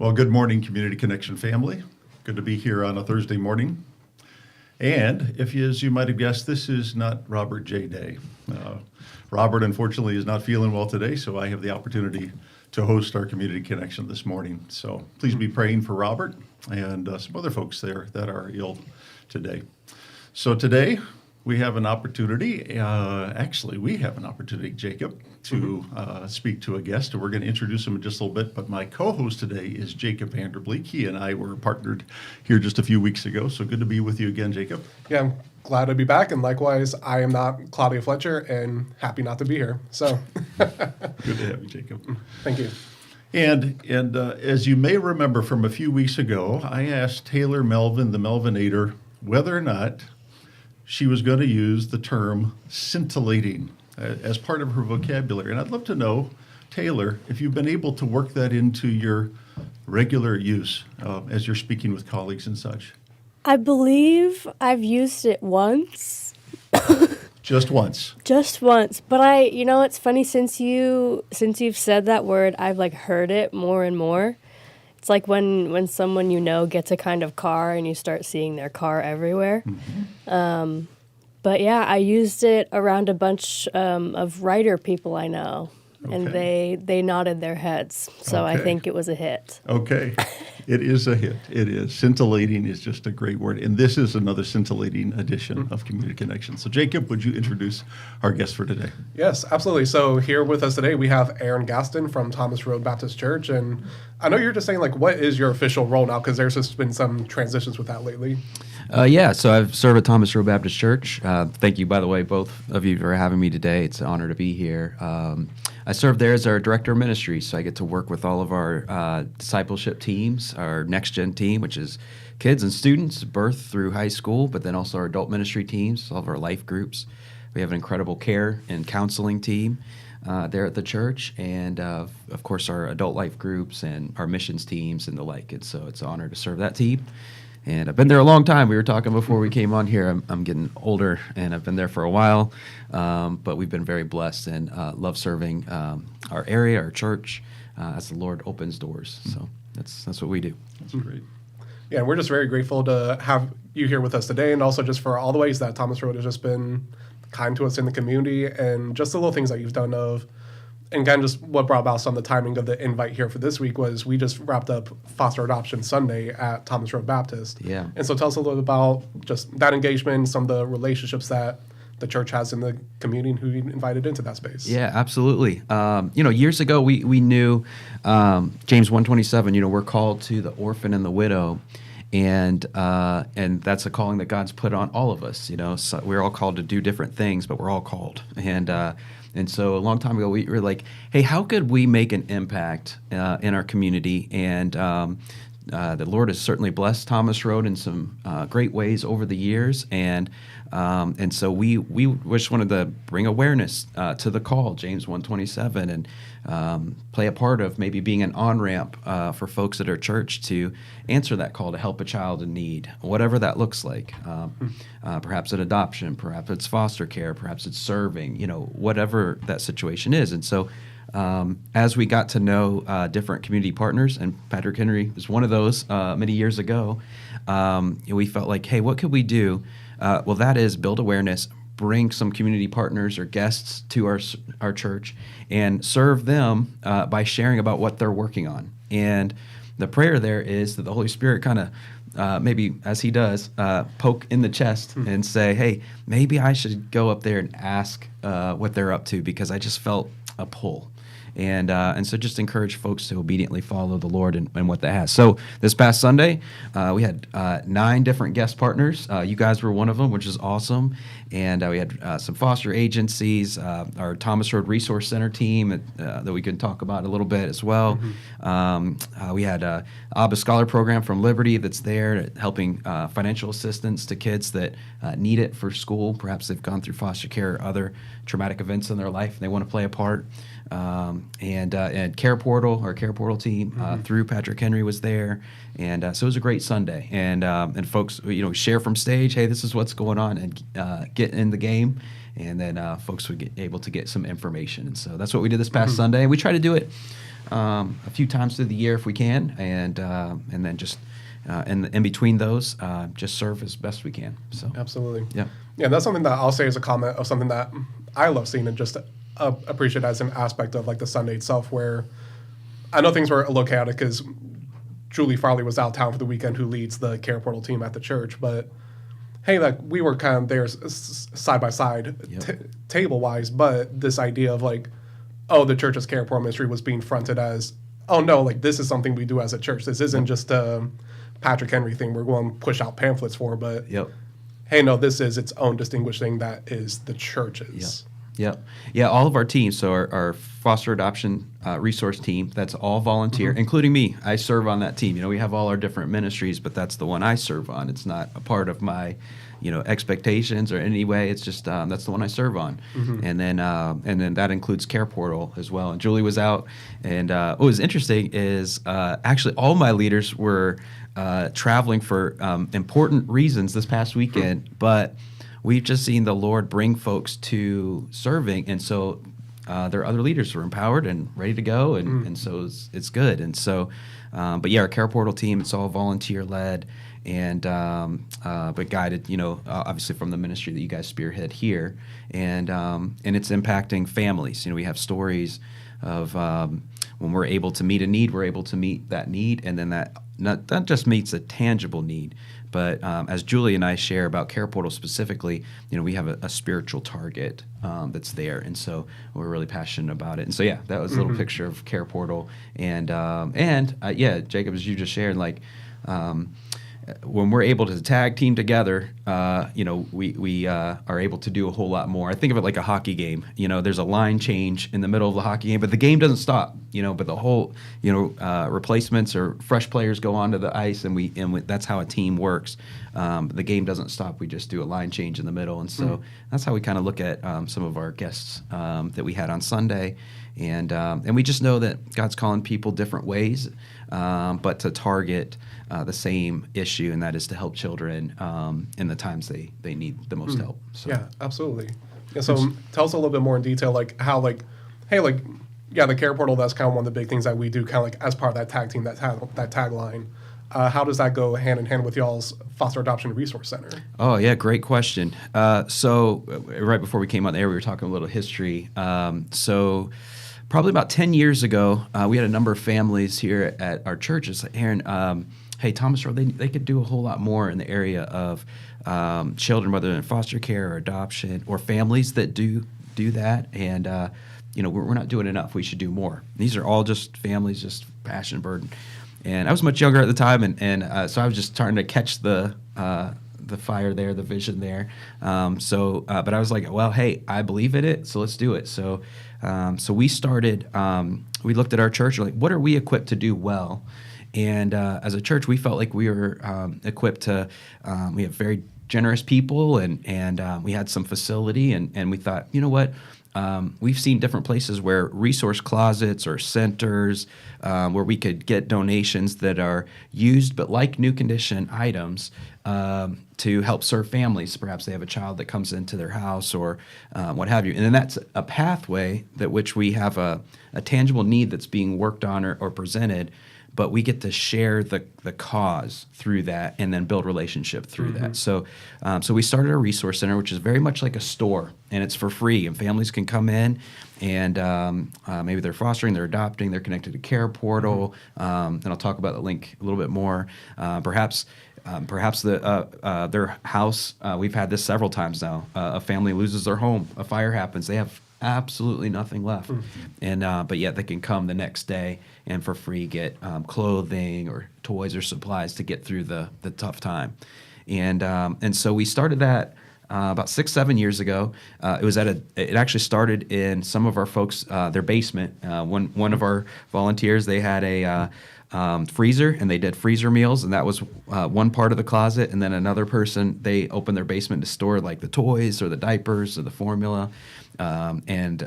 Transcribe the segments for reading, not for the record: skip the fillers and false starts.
Well, good morning, Community Connection family. Good to be here on a Thursday morning. And as you might have guessed, this is not Robert J. Day. Robert, unfortunately, is not feeling well today, so I have the opportunity to host our Community Connection this morning. So please be praying for Robert and some other folks there that are ill today. So today, we have an opportunity, Jacob, to speak to a guest, and we're going to introduce him in just a little bit, but my co-host today is Jacob Vanderbleek. He and I were partnered here just a few weeks ago, so good to be with you again, Jacob. Yeah, I'm glad to be back, and likewise, I am not Claudia Fletcher, and happy not to be here, so. Good to have you, Jacob. Thank you. And as you may remember from a few weeks ago, I asked Taylor Melvin, the Melvinator, whether or not she was going to use the term scintillating as part of her vocabulary. And I'd love to know, Taylor, if you've been able to work that into your regular use as you're speaking with colleagues and such. I believe I've used it once. Just once? Just once. But it's funny, since you've said that word, I've heard it more and more. It's like when someone gets a kind of car and you start seeing their car everywhere. Mm-hmm. But yeah, I used it around a bunch of writer people I know. and Okay. they nodded their heads. So I Okay. think it was a hit. Okay. It is a hit. It is. Scintillating is just a great word. And this is another scintillating edition of Community Connection. So, Jacob, would you introduce our guest for today? Yes, absolutely. So here with us today, we have Aaron Gaston from Thomas Road Baptist Church. And I know you're just saying, like, what is your official role now? Because there's just been some transitions with that lately. Yeah, so I've served at Thomas Road Baptist Church. Thank you, by the way, both of you for having me today. It's an honor to be here. I serve there as our director of ministry, so I get to work with all of our discipleship teams, our next gen team, which is kids and students, birth through high school, but then also our adult ministry teams, all of our life groups. We have an incredible care and counseling team there at the church, and of course our adult life groups and our missions teams and the like. And so it's an honor to serve that team. And I've been there a long time. We were talking before we came on here. I'm getting older, and I've been there for a while. But we've been very blessed and love serving our area, our church, as the Lord opens doors. So that's what we do. That's great. Yeah, and we're just very grateful to have you here with us today, and also just for all the ways that Thomas Road has just been kind to us in the community, and just the little things that you've done and kind of just what brought about some of the timing of the invite here for this week was we just wrapped up Foster Adoption Sunday at Thomas Road Baptist. Yeah. And so tell us a little bit about just that engagement, some of the relationships that the church has in the community and who you invited into that space. Yeah, absolutely. Years ago, we knew James 1:27. We're called to the orphan and the widow, and that's a calling that God's put on all of us. So we're all called to do different things, but we're all called. And so a long time ago, we were like, hey, how could we make an impact in our community? And the Lord has certainly blessed Thomas Road in some great ways over the years. And so we just wanted to bring awareness to the call, James 1:27, and play a part of maybe being an on-ramp for folks at our church to answer that call to help a child in need, whatever that looks like. Perhaps an adoption, perhaps it's foster care, perhaps it's serving, whatever that situation is. And so as we got to know different community partners, and Patrick Henry was one of those many years ago, we felt like, hey, what could we do? Well, that is build awareness, bring some community partners or guests to our church, and serve them by sharing about what they're working on. And the prayer there is that the Holy Spirit kind of, maybe as he does, poke in the chest and say, hey, maybe I should go up there and ask what they're up to, because I just felt a pull. And so just encourage folks to obediently follow the Lord and what that has. So this past Sunday, we had 9 different guest partners. You guys were one of them, which is awesome. And we had some foster agencies, our Thomas Road Resource Center team that we can talk about a little bit as well. We had ABBA Scholar Program from Liberty that's there helping financial assistance to kids that need it for school. Perhaps they've gone through foster care or other traumatic events in their life and they want to play a part. And Care Portal, our Care Portal team, through Patrick Henry was there, and so it was a great Sunday. And folks, share from stage, hey, this is what's going on, and get in the game, and then folks would get able to get some information. And so that's what we did this past Sunday. We try to do it a few times through the year if we can, and then just in between those, just serve as best we can. So Absolutely. yeah, That's something that I'll say as a comment of something that I love seeing and just appreciate as an aspect of like the Sunday itself, where I know things were a little chaotic because Julie Farley was out of town for the weekend, who leads the Care Portal team at the church. But hey, like we were kind of there side by side, table wise. But this idea of like, oh, the church's Care Portal ministry was being fronted as, oh no, like this is something we do as a church. This isn't just a Patrick Henry thing we're going to push out pamphlets for, but hey, no, this is its own distinguished thing that is the church's. Yeah, all of our teams, so our foster adoption resource team, that's all volunteer, including me. I serve on that team. We have all our different ministries, but that's the one I serve on. It's not a part of my, expectations or any way. It's just that's the one I serve on. And then that includes Care Portal as well. And Julie was out, and what was interesting is actually all my leaders were traveling for important reasons this past weekend, but we've just seen the Lord bring folks to serving, and so their other leaders were empowered and ready to go, and so it's good. And so, but yeah, our Care Portal team, it's all volunteer led, but guided, obviously from the ministry that you guys spearhead here, and it's impacting families. We have stories of when we're able to meet a need, we're able to meet that need, and then that not just meets a tangible need, but as Julie and I share about Care Portal specifically, we have a spiritual target that's there, and so we're really passionate about it. And so that was a little picture of Care Portal, and Jacob, as you just shared, like. When we're able to tag team together, we are able to do a whole lot more. I think of it like a hockey game. There's a line change in the middle of the hockey game, but the game doesn't stop. But the whole, replacements or fresh players go onto the ice, and that's how a team works. The game doesn't stop. We just do a line change in the middle, and so that's how we kind of look at some of our guests that we had on Sunday, and we just know that God's calling people different ways, but to target the same issue, and that is to help children in the times they need the most help. So. Yeah, absolutely. Yeah, so tell us a little bit more in detail, like how, the Care Portal, that's kind of one of the big things that we do, kind of like as part of that tag team, that tagline. How does that go hand in hand with y'all's Foster Adoption Resource Center? Oh, yeah, great question. So right before we came on the air, we were talking a little history. So probably about 10 years ago, we had a number of families here at our church. It's like, Aaron, hey, Thomas Road, they could do a whole lot more in the area of children, whether in foster care or adoption, or families that do that. And, we're not doing enough. We should do more. These are all just families, just passion and burden. And I was much younger at the time, and so I was just starting to catch the fire there, the vision there. But I was like, well, hey, I believe in it, so let's do it. So we started, we looked at our church, like, what are we equipped to do well? And as a church, we felt like we were equipped to, we have very generous people, and we had some facility, and we thought, you know what? We've seen different places where resource closets or centers where we could get donations that are used, but like new condition items, to help serve families. Perhaps they have a child that comes into their house or what have you. And then that's a pathway that which we have a tangible need that's being worked on or presented, but we get to share the cause through that and then build relationship through that. So we started a resource center, which is very much like a store, and it's for free, and families can come in, and maybe they're fostering, they're adopting, they're connected to Care Portal, and I'll talk about the link a little bit more. Perhaps their house, we've had this several times now, a family loses their home, a fire happens, they have absolutely nothing left, and but yet they can come the next day and for free get clothing or toys or supplies to get through the tough time, and so we started that about 6-7 years ago. It actually started in some of our folks' their basement. One of our volunteers, they had a freezer, and they did freezer meals, and that was one part of the closet. And then another person, they opened their basement to store like the toys or the diapers or the formula, and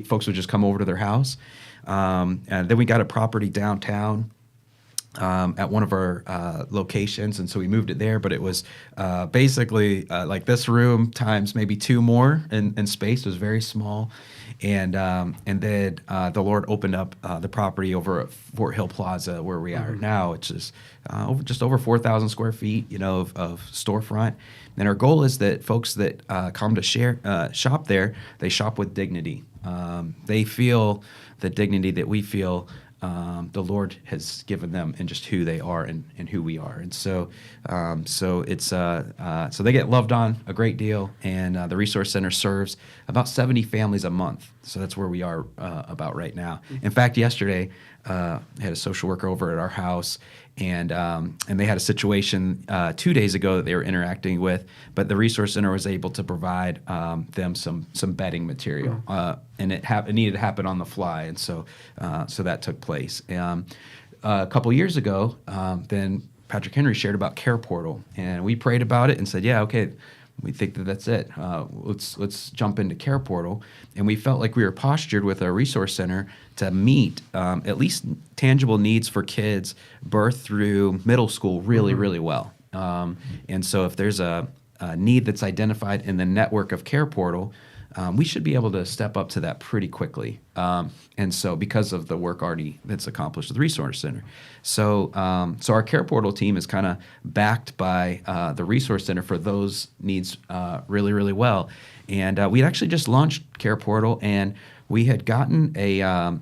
folks would just come over to their house. And then we got a property downtown at one of our locations, and so we moved it there. But it was basically like this room times maybe 2 more in space. It was very small. And then the Lord opened up the property over at Fort Hill Plaza, where we are now, which is just over 4,000 square feet, of storefront. And our goal is that folks that come to shop there, they shop with dignity. They feel the dignity that we feel the Lord has given them in just who they are and who we are. And so it's so they get loved on a great deal, and the Resource Center serves about 70 families a month. So that's where we are about right now. In fact, yesterday I had a social worker over at our house, and they had a situation 2 days ago that they were interacting with, but the Resource Center was able to provide them some bedding material, and it needed to happen on the fly, and so that took place. A couple years ago, then Patrick Henry shared about Care Portal, and we prayed about it and said, yeah, okay, we think that's it. Let's jump into Care Portal. And we felt like we were postured with our resource center to meet at least tangible needs for kids birth through middle school really, really well. And so if there's a need that's identified in the network of Care Portal, we should be able to step up to that pretty quickly. And so because of the work already that's accomplished at the Resource Center. So so our Care Portal team is kind of backed by the Resource Center for those needs really, really well. And we actually just launched Care Portal, and we had gotten a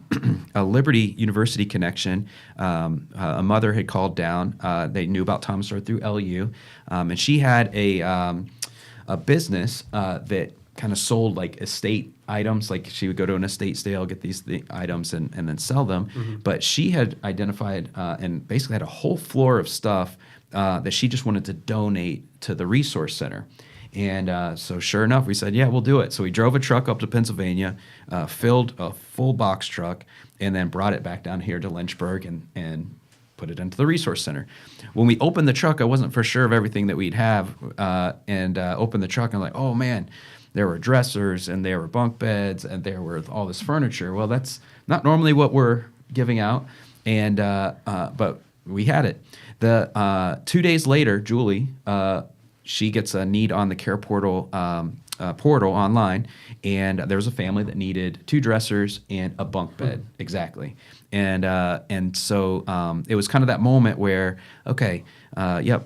Liberty University connection. A mother had called down. They knew about Thomas Road through LU, and she had a business that kind of sold like estate items. Like she would go to an estate sale, get these items, and then sell them. But she had identified and basically had a whole floor of stuff that she just wanted to donate to the Resource Center. And so sure enough, we said, yeah, we'll do it. So we drove a truck up to Pennsylvania, filled a full box truck, and then brought it back down here to Lynchburg and put it into the Resource Center. When we opened the truck, I wasn't for sure of everything that we'd have, and opened the truck, and I'm like, oh man, there were dressers, and there were bunk beds, and there were all this furniture. Well, that's not normally what we're giving out, and but we had it. The 2 days later, Julie, she gets a need on the Care Portal portal online, and there was a family that needed 2 dressers and a bunk bed, exactly. And so it was kind of that moment where, okay, yep,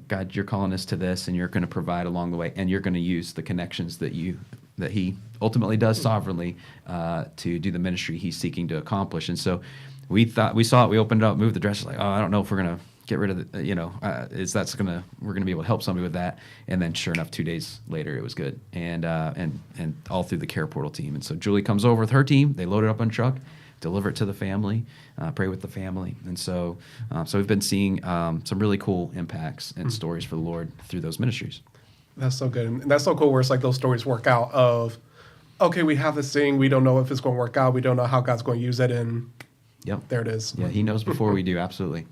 God, you're calling us to this, and you're going to provide along the way, and you're going to use the connections that He ultimately does sovereignly to do the ministry He's seeking to accomplish. And so we saw it, we opened it up, moved the dressers, like, oh, I don't know if we're going to get rid of the, we're gonna be able to help somebody with that. And then sure enough, 2 days later, it was good. And all through the Care Portal team. And so Julie comes over with her team, they load it up on a truck, deliver it to the family, pray with the family. And so we've been seeing some really cool impacts and stories for the Lord through those ministries. That's so good. And that's so cool where it's like those stories work out of, okay, we have this thing, we don't know if it's going to work out, we don't know how God's going to use it, and yep, there it is. Yeah, He knows before we do, absolutely.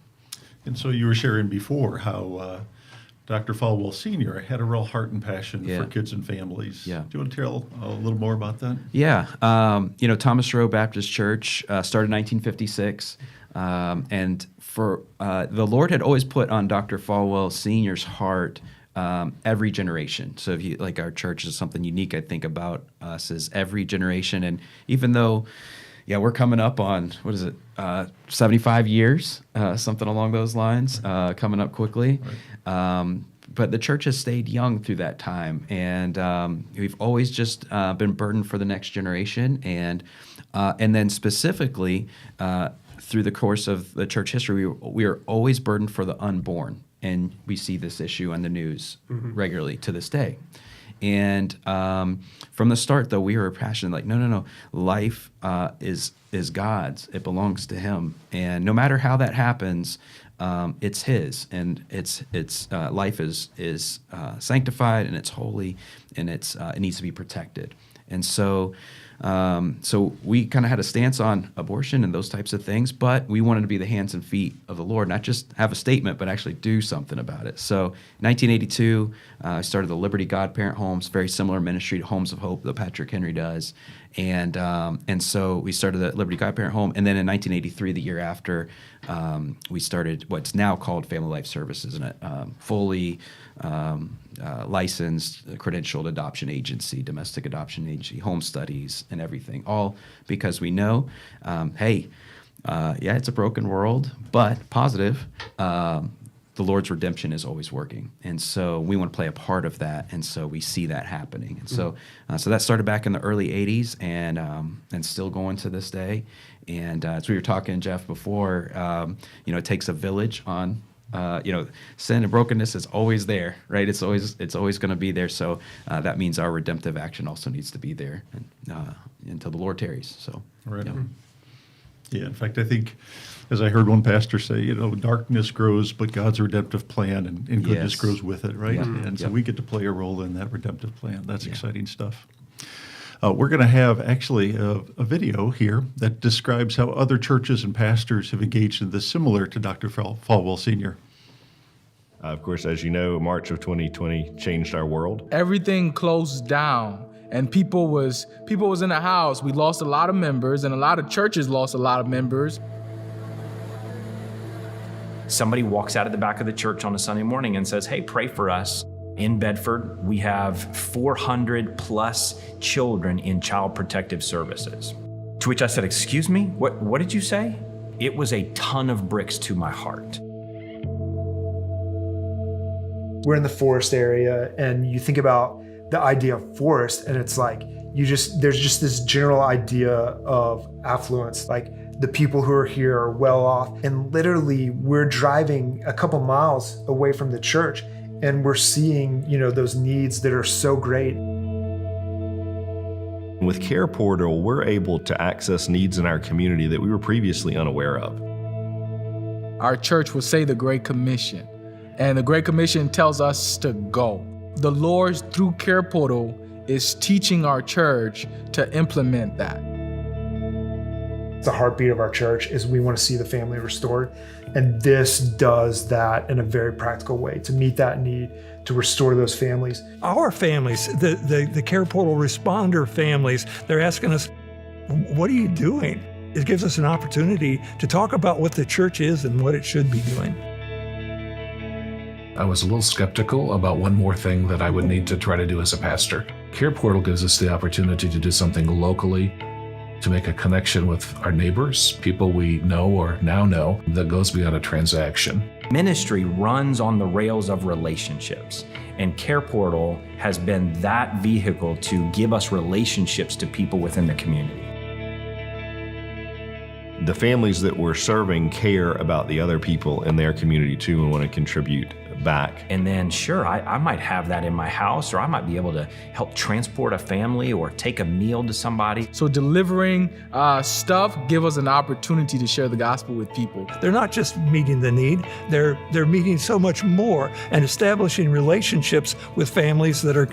And so you were sharing before how Dr. Falwell Sr. had a real heart and passion Yeah. for kids and families. Yeah. Do you want to tell a little more about that? Yeah. Thomas Rowe Baptist Church started in 1956. And for the Lord had always put on Dr. Falwell Sr.'s heart every generation. So if you like, our church is something unique, I think, about us is every generation. And even though, yeah, we're coming up on, 75 years, something along those lines, coming up quickly. Right. But the church has stayed young through that time, and we've always just been burdened for the next generation, and then specifically through the course of the church history, we are always burdened for the unborn, and we see this issue on the news regularly to this day. And from the start, though, we were passionate, like, no, life is God's. It belongs to Him, and no matter how that happens, it's His, and it's life is sanctified, and it's holy, and it needs to be protected. And so we kind of had a stance on abortion and those types of things, but we wanted to be the hands and feet of the Lord, not just have a statement, but actually do something about it. So in 1982, I started the Liberty Godparent Homes, very similar ministry to Homes of Hope that Patrick Henry does. And so we started the Liberty Godparent Home. And then in 1983, the year after, we started what's now called Family Life Services, and a fully licensed, credentialed adoption agency, domestic adoption agency, home studies, and everything. All because we know, it's a broken world, but positive. The Lord's redemption is always working, and so we want to play a part of that, and so we see that happening, and so that started back in the early '80s, and still going to this day. And as we were talking, Jeff, before, it takes a village on. Sin and brokenness is always there, right? It's always going to be there. So that means our redemptive action also needs to be there until the Lord tarries. So, right. Yeah. In fact, I think, as I heard one pastor say, darkness grows, but God's redemptive plan and goodness grows with it, right? Yeah. And so we get to play a role in that redemptive plan. That's exciting stuff. We're going to have actually a video here that describes how other churches and pastors have engaged in this, similar to Dr. Falwell Sr. Of course, as you know, March of 2020 changed our world. Everything closed down, and people was in the house. We lost a lot of members, and a lot of churches lost a lot of members. Somebody walks out of the back of the church on a Sunday morning and says, "Hey, pray for us." In Bedford, we have 400 plus children in child protective services. To which I said, excuse me, what did you say? It was a ton of bricks to my heart. We're in the forest area, and you think about the idea of forest, and it's like there's just this general idea of affluence, like the people who are here are well off. And literally we're driving a couple miles away from the church, and we're seeing, those needs that are so great. With Care Portal, we're able to access needs in our community that we were previously unaware of. Our church will say the Great Commission, and the Great Commission tells us to go. The Lord, through Care Portal, is teaching our church to implement that. The heartbeat of our church is we want to see the family restored. And this does that in a very practical way to meet that need, to restore those families. Our families, the Care Portal responder families, they're asking us, what are you doing? It gives us an opportunity to talk about what the church is and what it should be doing. I was a little skeptical about one more thing that I would need to try to do as a pastor. Care Portal gives us the opportunity to do something locally, to make a connection with our neighbors, people we know or now know, that goes beyond a transaction. Ministry runs on the rails of relationships, and Care Portal has been that vehicle to give us relationships to people within the community. The families that we're serving care about the other people in their community too and want to contribute back. And then sure, I might have that in my house, or I might be able to help transport a family or take a meal to somebody. So delivering stuff give us an opportunity to share the gospel with people. They're not just meeting the need, they're meeting so much more and establishing relationships with families that are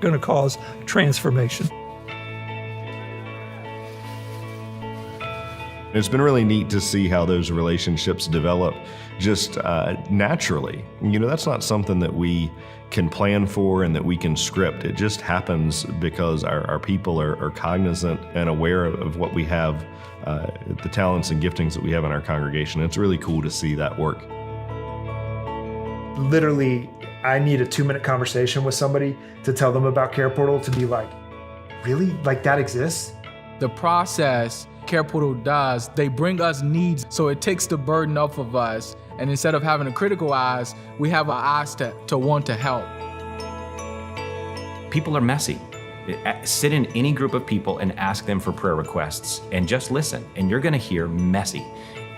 going to cause transformation. It's been really neat to see how those relationships develop just naturally. That's not something that we can plan for and that we can script. It just happens because our people are cognizant and aware of what we have, the talents and giftings that we have in our congregation. It's really cool to see that work. Literally, I need a 2-minute conversation with somebody to tell them about Care Portal to be like, really? Like that exists? The process Care Portal does, they bring us needs, so it takes the burden off of us. And instead of having a critical eyes, we have our eyes to want to help. People are messy. Sit in any group of people and ask them for prayer requests and just listen, and you're gonna hear messy.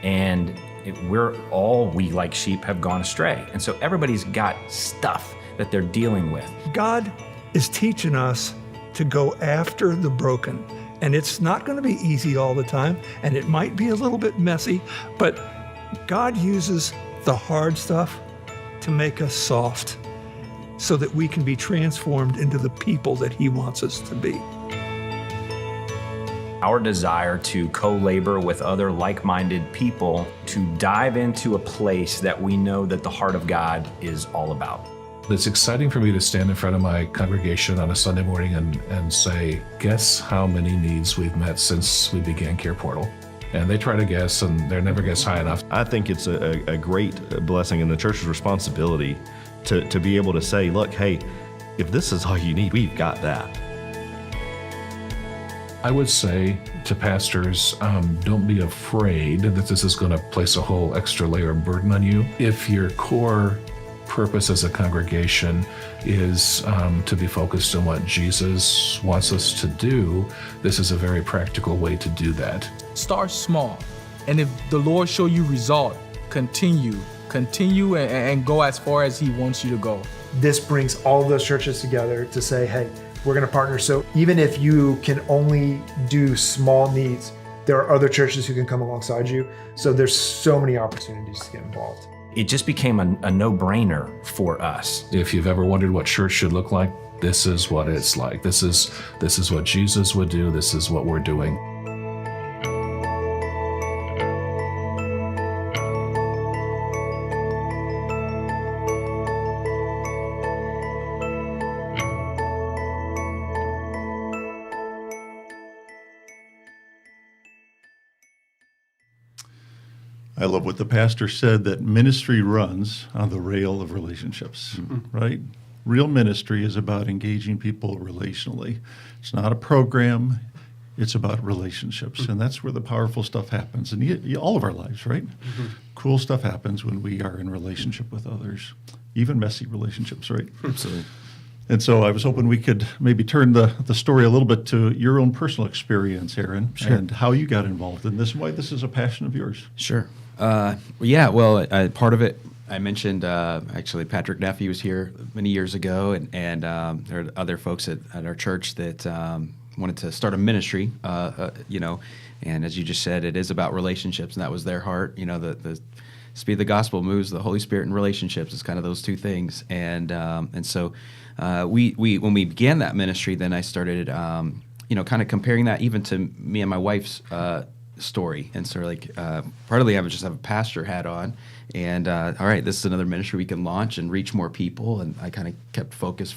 And we like sheep have gone astray. And so everybody's got stuff that they're dealing with. God is teaching us to go after the broken. And it's not going to be easy all the time, and it might be a little bit messy, but God uses the hard stuff to make us soft so that we can be transformed into the people that He wants us to be. Our desire to co-labor with other like-minded people, to dive into a place that we know that the heart of God is all about. It's exciting for me to stand in front of my congregation on a Sunday morning and say, guess how many needs we've met since we began Care Portal? And they try to guess, and they never guess high enough. I think it's a great blessing and the church's responsibility to be able to say, look, hey, if this is all you need, we've got that. I would say to pastors, don't be afraid that this is going to place a whole extra layer of burden on you. If your core purpose as a congregation is to be focused on what Jesus wants us to do, this is a very practical way to do that. Start small, and if the Lord show you result, continue and go as far as He wants you to go. This brings all of those churches together to say, hey, we're going to partner. So even if you can only do small needs, there are other churches who can come alongside you. So there's so many opportunities to get involved. It just became a no-brainer for us. If you've ever wondered what church should look like, this is what it's like. This is what Jesus would do. This is what we're doing. I love what the pastor said, that ministry runs on the rail of relationships, right? Real ministry is about engaging people relationally. It's not a program. It's about relationships, and that's where the powerful stuff happens in all of our lives, right? Cool stuff happens when we are in relationship with others, even messy relationships, right? Absolutely. And so I was hoping we could maybe turn the story a little bit to your own personal experience, Aaron, and how you got involved in this, and why this is a passion of yours. Sure. Yeah, well, part of it, I mentioned, actually, Patrick Neffy was here many years ago, and there are other folks at our church that wanted to start a ministry, and as you just said, it is about relationships, and that was their heart. The speed of the gospel moves the Holy Spirit in relationships. It's kind of those two things, and so we when we began that ministry, then I started, kind of comparing that even to me and my wife's story, and so partly I would just have a pastor hat on, and all right, this is another ministry we can launch and reach more people, and I kind of kept focus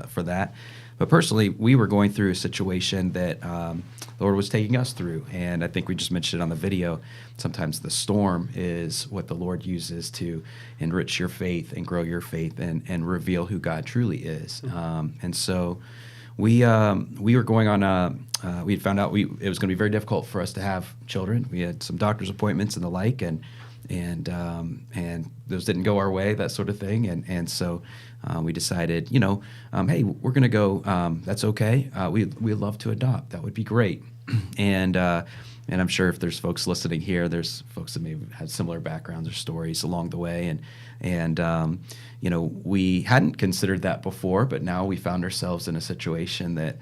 for that. But personally, we were going through a situation that the Lord was taking us through, and I think we just mentioned it on the video. Sometimes the storm is what the Lord uses to enrich your faith and grow your faith and reveal who God truly is. And so we were going on we had found out it was going to be very difficult for us to have children. We had some doctor's appointments and the like, and those didn't go our way, that sort of thing. And so we decided, hey, we're going to go. That's okay. We'd love to adopt. That would be great. And I'm sure if there's folks listening here, there's folks that may have had similar backgrounds or stories along the way. And we hadn't considered that before, but now we found ourselves in a situation that,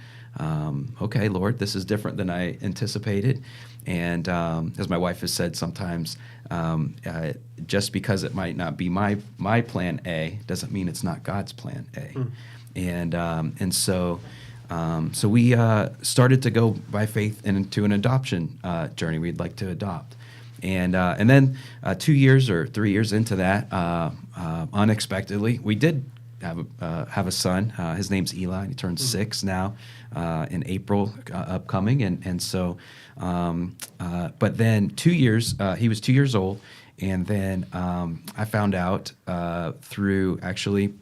okay, Lord, this is different than I anticipated. And as my wife has said sometimes, just because it might not be my plan A doesn't mean it's not God's plan A. And so we started to go by faith into an adoption journey. We'd like to adopt. And then 2 years or 3 years into that, unexpectedly, we did have a son. His name's Eli. He turns 6 now in April upcoming. And so, but then 2 years, he was 2 years old. And then I found out through actually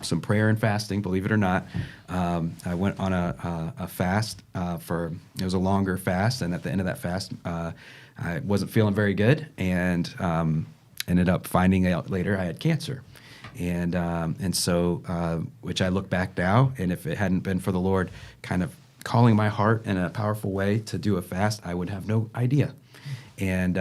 some prayer and fasting, believe it or not. I went on a fast it was a longer fast. And at the end of that fast, I wasn't feeling very good, and ended up finding out later I had cancer. And so, which I look back now, and if it hadn't been for the Lord kind of calling my heart in a powerful way to do a fast, I would have no idea. And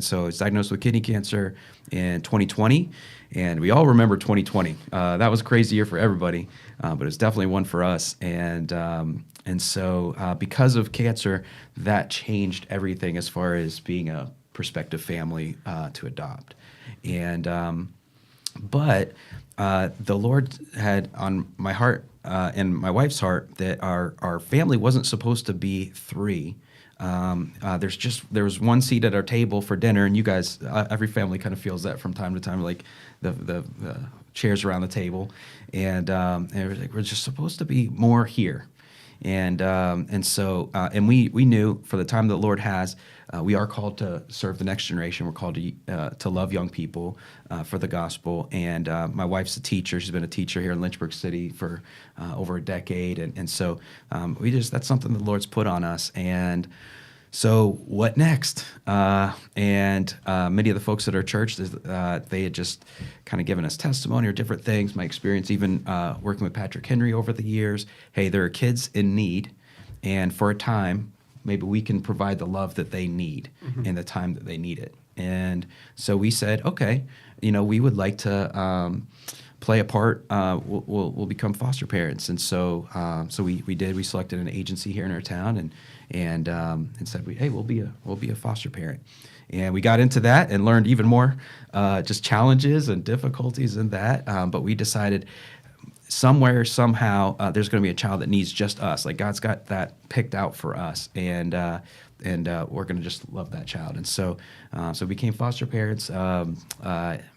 so I was diagnosed with kidney cancer in 2020, and we all remember 2020. That was a crazy year for everybody, but it's definitely one for us. And so because of cancer, that changed everything as far as being a prospective family to adopt. And but the Lord had on my heart and my wife's heart that our family wasn't supposed to be 3. There was one seat at our table for dinner, and you guys, every family kind of feels that from time to time, like the chairs around the table, and we're just supposed to be more here. And so we knew for the time that the Lord has, we are called to serve the next generation. We're called to love young people for the gospel. And my wife's a teacher. She's been a teacher here in Lynchburg City for over a decade. And so that's something the Lord's put on us. And so what next? And many of the folks at our church, they had just kind of given us testimony or different things. My experience even working with Patrick Henry over the years. Hey, there are kids in need, and for a time, maybe we can provide the love that they need in the time that they need it. And so we said, okay, we would like to play a part. We'll become foster parents. And so we did. We selected an agency here in our town and said, hey, we'll be a foster parent. And we got into that and learned even more just challenges and difficulties in that. But we decided somewhere, somehow, there's going to be a child that needs just us. Like God's got that picked out for us, and we're going to just love that child. And so we became foster parents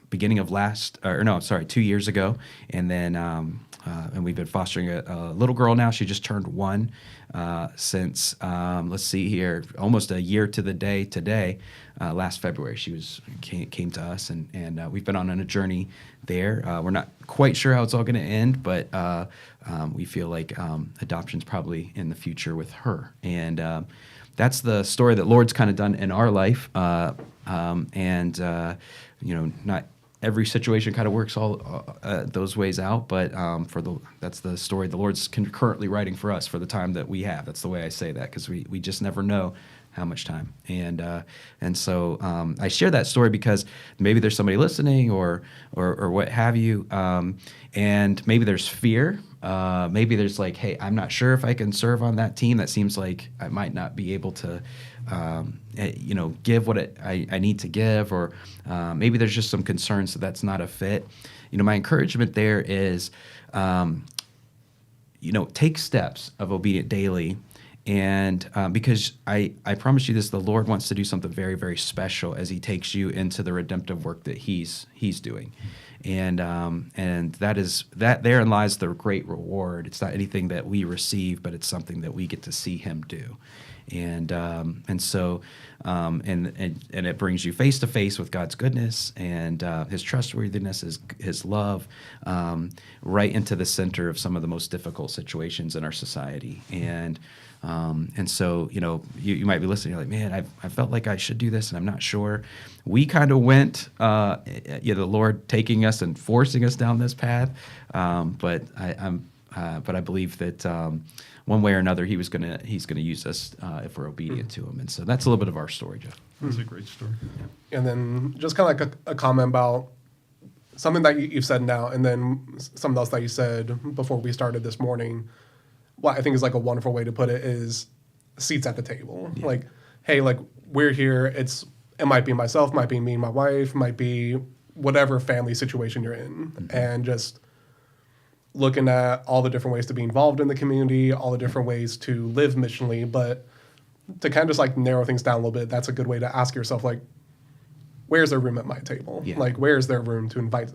beginning of 2 years ago, and then and we've been fostering a little girl now. She just turned 1 since, let's see here, almost a year to the day today. Last February, she came to us, and we've been on a journey there. We're not quite sure how it's all going to end, but we feel like adoption's probably in the future with her. And that's the story that Lord's kind of done in our life. Not every situation kind of works all those ways out, but that's the story the Lord's currently writing for us for the time that we have. That's the way I say that, because we just never know how much time. And so I share that story because maybe there's somebody listening or what have you, and maybe there's fear. Maybe there's like, hey, I'm not sure if I can serve on that team. That seems like I might not be able to, give what I need to give, or maybe there's just some concerns that's not a fit. My encouragement there is, take steps of obedient daily. And because I promise you this, the Lord wants to do something very, very special as he takes you into the redemptive work that he's doing. And therein lies the great reward. It's not anything that we receive, but it's something that we get to see him do. And it brings you face to face with God's goodness and his trustworthiness, his love, right into the center of some of the most difficult situations in our society. And so, you might be listening, you're like, man, I felt like I should do this and I'm not sure. We kind of went, the Lord taking us and forcing us down this path. But I believe that one way or another, he's gonna use us if we're obedient to him. And so that's a little bit of our story, Jeff. That's a great story. Yeah. And then just kind of like a comment about something that you've said now, and then something else that you said before we started this morning. What I think is like a wonderful way to put it is seats at the table. Yeah. Like, hey, like we're here. It might be myself, might be me and my wife, might be whatever family situation you're in, and just looking at all the different ways to be involved in the community, all the different ways to live missionally, but to kind of just like narrow things down a little bit, that's a good way to ask yourself, like, where's there room at my table? Yeah. Like, where's there room to invite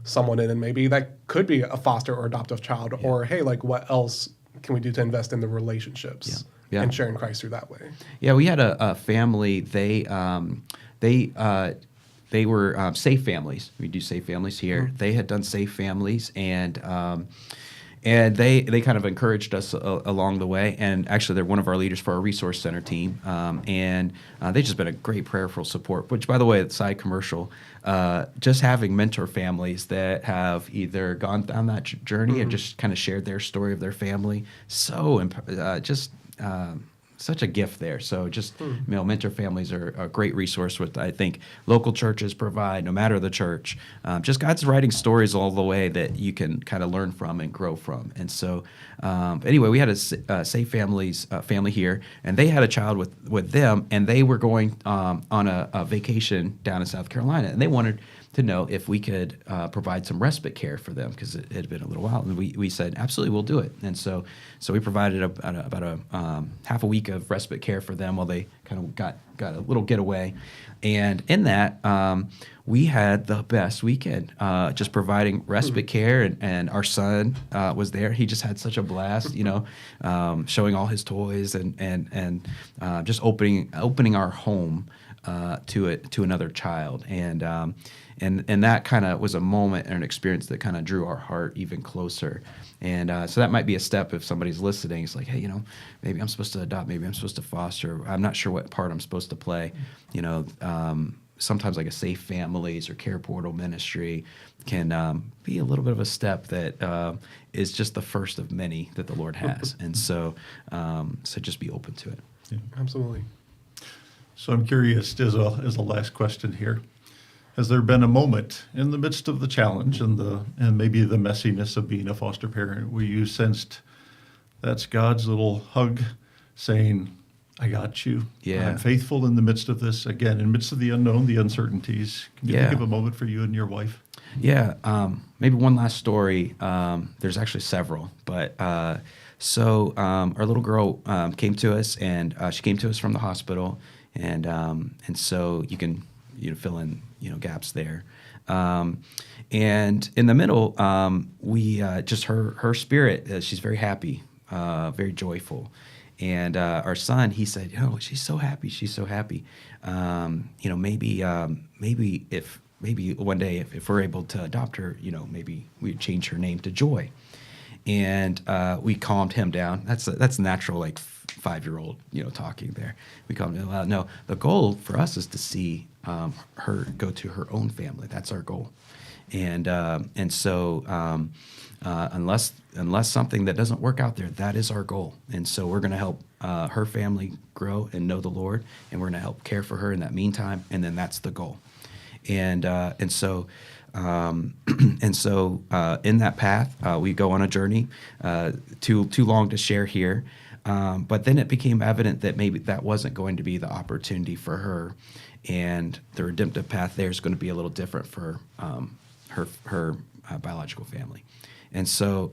someone in? And maybe that could be a foster or adoptive child, or hey, like what else can we do to invest in the relationships and sharing Christ through that way? Yeah, we had a family. They were safe families. We do safe families here. Mm-hmm. They had done safe families, and they kind of encouraged us along the way. And actually, they're one of our leaders for our resource center team. And they've just been a great prayerful support. Which, by the way, side commercial, just having mentor families that have either gone down that journey and just kind of shared their story of their family, such a gift there. So just, mentor families are a great resource, which I think local churches provide, no matter the church. Just God's writing stories all the way that you can kind of learn from and grow from. And so anyway, we had a Safe Families family here, and they had a child with them, and they were going on a vacation down in South Carolina, and they wanted to know if we could provide some respite care for them, because it had been a little while. And we said, absolutely, we'll do it. And so we provided about a half a week of respite care for them while they kind of got a little getaway. And in that, we had the best weekend, just providing respite care. And our son was there. He just had such a blast, showing all his toys and just opening our home to another child. And that kind of was a moment and an experience that kind of drew our heart even closer. And so that might be a step if somebody's listening. It's like, hey, maybe I'm supposed to adopt, maybe I'm supposed to foster. I'm not sure what part I'm supposed to play. Sometimes like a Safe Families or Care Portal ministry can be a little bit of a step that is just the first of many that the Lord has. And so just be open to it. Yeah, absolutely. So I'm curious, as a last question here, has there been a moment in the midst of the challenge and maybe the messiness of being a foster parent where you sensed that's God's little hug saying, I got you. Yeah. I'm faithful in the midst of this, again, in the midst of the unknown, the uncertainties. Can you think of a moment for you and your wife? Yeah. Maybe one last story. There's actually several, but so our little girl came to us, and she came to us from the hospital, and so you can fill in gaps there. And in the middle, we just her spirit. She's very happy, very joyful. And our son, he said, she's so happy. She's so happy. Maybe one day if we're able to adopt her, maybe we'd change her name to Joy. And we calmed him down. That's natural, like 5-year-old, talking there. We calmed him down. No, the goal for us is to see her go to her own family. That's our goal. And so unless something that doesn't work out there, that is our goal. And so we're going to help her family grow and know the Lord, and we're going to help care for her in that meantime. And then that's the goal. And so in that path, we go on a journey. Too long to share here, but then it became evident that maybe that wasn't going to be the opportunity for her, and the redemptive path there is going to be a little different for her biological family. And so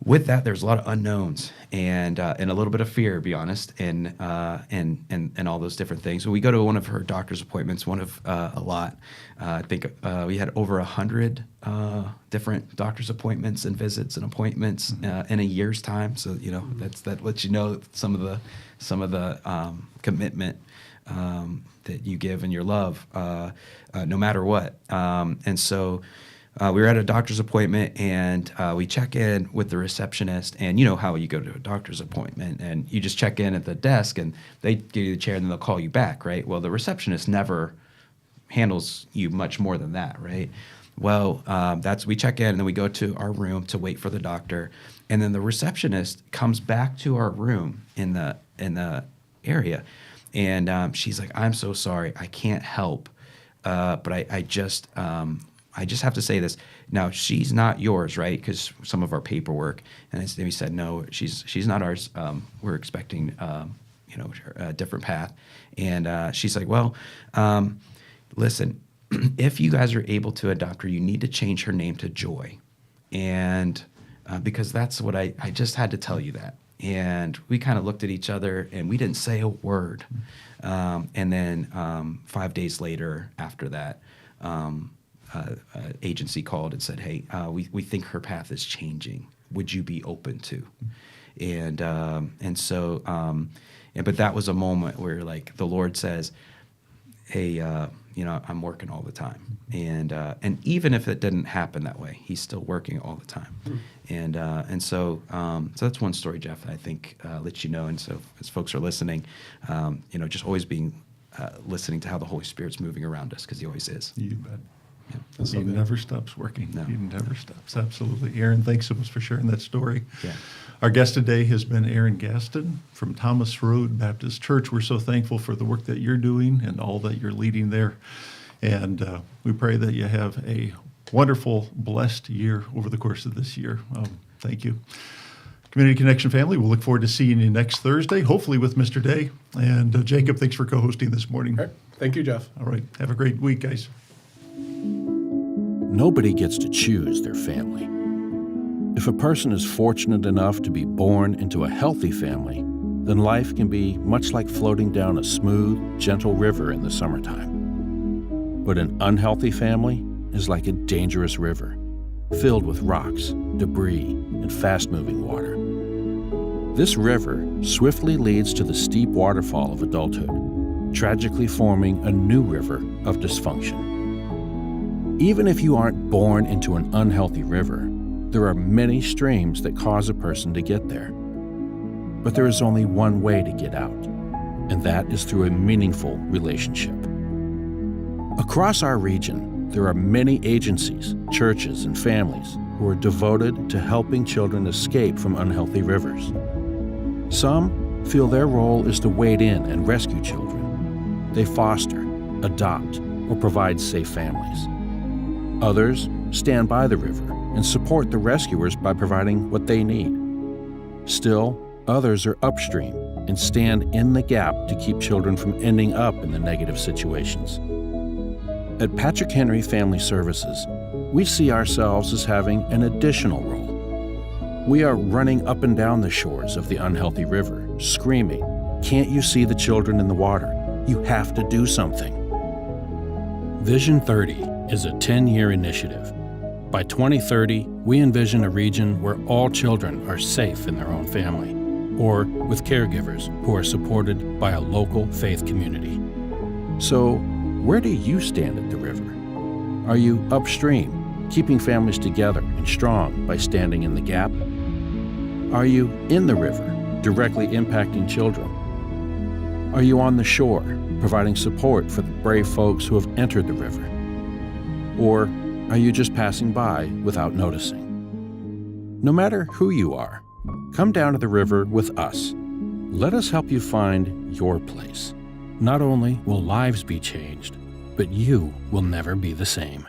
with that, there's a lot of unknowns and a little bit of fear, to be honest, and all those different things. When we go to one of her doctor's appointments, a lot, I think we had over 100 different doctor's appointments and visits and appointments in a year's time. So that lets you know some of the commitment that you give and your love, no matter what. And so. We were at a doctor's appointment, and we check in with the receptionist. And you know how you go to a doctor's appointment, and you just check in at the desk, and they give you the chair, and then they'll call you back, right? Well, the receptionist never handles you much more than that, right? Well, we check in, and then we go to our room to wait for the doctor, and then the receptionist comes back to our room in the area, and she's like, "I'm so sorry, I can't help, but I just have to say this. Now, she's not yours, right? Because some of our paperwork." And we said, "No, she's not ours. We're expecting, a different path." And she's like, "Well, listen, if you guys are able to adopt her, you need to change her name to Joy, and because that's what I just had to tell you that." And we kind of looked at each other, and we didn't say a word. And then 5 days later, after that. Agency called and said, "Hey, we think her path is changing. Would you be open to?" And so, but that was a moment where, like, the Lord says, "Hey, I'm working all the time," and even if it didn't happen that way, He's still working all the time. And so that's one story, Jeff, that I think lets you know. And so, as folks are listening, just always being listening to how the Holy Spirit's moving around us, because He always is. You bet. That's so He good. never stops working. No. He never stops. Absolutely. Aaron, thanks so much for sharing that story. Yeah. Our guest today has been Aaron Gaston from Thomas Road Baptist Church. We're so thankful for the work that you're doing and all that you're leading there. And we pray that you have a wonderful, blessed year over the course of this year. Thank you. Community Connection family, we'll look forward to seeing you next Thursday, hopefully with Mr. Day. And Jacob, thanks for co-hosting this morning. All right. Thank you, Jeff. All right. Have a great week, guys. Nobody gets to choose their family. If a person is fortunate enough to be born into a healthy family, then life can be much like floating down a smooth, gentle river in the summertime. But an unhealthy family is like a dangerous river, filled with rocks, debris, and fast-moving water. This river swiftly leads to the steep waterfall of adulthood, tragically forming a new river of dysfunction. Even if you aren't born into an unhealthy river, there are many streams that cause a person to get there. But there is only one way to get out, and that is through a meaningful relationship. Across our region, there are many agencies, churches, and families who are devoted to helping children escape from unhealthy rivers. Some feel their role is to wade in and rescue children. They foster, adopt, or provide safe families. Others stand by the river and support the rescuers by providing what they need. Still, others are upstream and stand in the gap to keep children from ending up in the negative situations. At Patrick Henry Family Services, we see ourselves as having an additional role. We are running up and down the shores of the unhealthy river, screaming, "Can't you see the children in the water? You have to do something." Vision 30 is a 10-year initiative. By 2030, we envision a region where all children are safe in their own family, or with caregivers who are supported by a local faith community. So, where do you stand at the river? Are you upstream, keeping families together and strong by standing in the gap? Are you in the river, directly impacting children? Are you on the shore, providing support for the brave folks who have entered the river? Or are you just passing by without noticing? No matter who you are, come down to the river with us. Let us help you find your place. Not only will lives be changed, but you will never be the same.